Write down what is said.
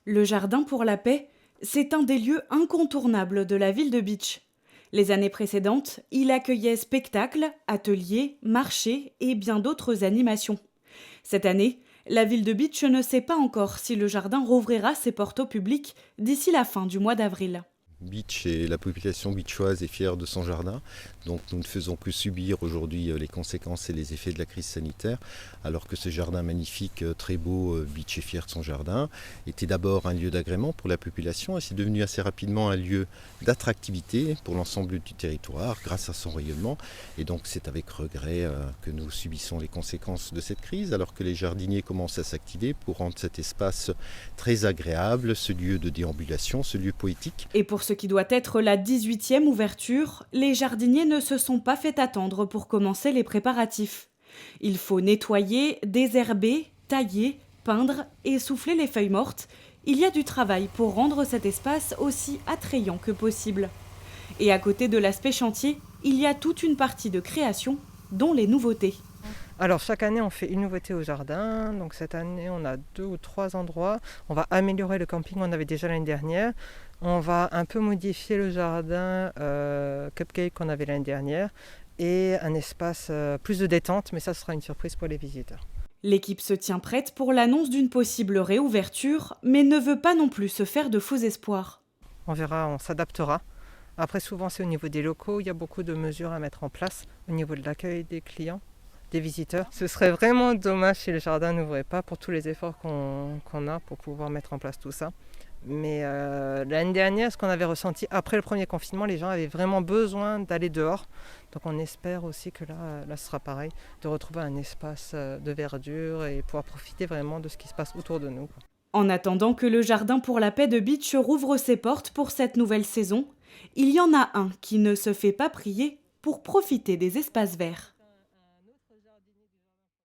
Le Jardin pour la paix, c'est un des lieux incontournables de la ville de Bitche. Les années précédentes, il accueillait spectacles, ateliers, marchés et bien d'autres animations. Cette année, la ville de Bitche ne sait pas encore si le jardin rouvrira ses portes au public d'ici la fin du mois d'avril. Bitche et la population bitchoise est fière de son jardin, donc nous ne faisons que subir aujourd'hui les conséquences et les effets de la crise sanitaire, alors que ce jardin magnifique, très beau, Bitche est fier de son jardin, était d'abord un lieu d'agrément pour la population et c'est devenu assez rapidement un lieu d'attractivité pour l'ensemble du territoire grâce à son rayonnement. Et donc c'est avec regret que nous subissons les conséquences de cette crise, alors que les jardiniers commencent à s'activer pour rendre cet espace très agréable, ce lieu de déambulation, ce lieu poétique. Et pour ce qui doit être la 18e ouverture, les jardiniers ne se sont pas fait attendre pour commencer les préparatifs. Il faut nettoyer, désherber, tailler, peindre et souffler les feuilles mortes. Il y a du travail pour rendre cet espace aussi attrayant que possible. Et à côté de l'aspect chantier, il y a toute une partie de création, dont les nouveautés. Alors chaque année on fait une nouveauté au jardin, donc cette année on a 2 ou 3 endroits. On va améliorer le camping qu'on avait déjà l'année dernière. On va un peu modifier le jardin cupcake qu'on avait l'année dernière et un espace plus de détente, mais ça sera une surprise pour les visiteurs. L'équipe se tient prête pour l'annonce d'une possible réouverture, mais ne veut pas non plus se faire de faux espoirs. On verra, on s'adaptera. Après souvent c'est au niveau des locaux, il y a beaucoup de mesures à mettre en place au niveau de l'accueil des clients, des visiteurs. Ce serait vraiment dommage si le jardin n'ouvrait pas pour tous les efforts qu'on a pour pouvoir mettre en place tout ça. Mais l'année dernière, ce qu'on avait ressenti après le premier confinement, les gens avaient vraiment besoin d'aller dehors. Donc on espère aussi que là ce sera pareil, de retrouver un espace de verdure et pouvoir profiter vraiment de ce qui se passe autour de nous. En attendant que le Jardin pour la paix de Bitche rouvre ses portes pour cette nouvelle saison, il y en a un qui ne se fait pas prier pour profiter des espaces verts.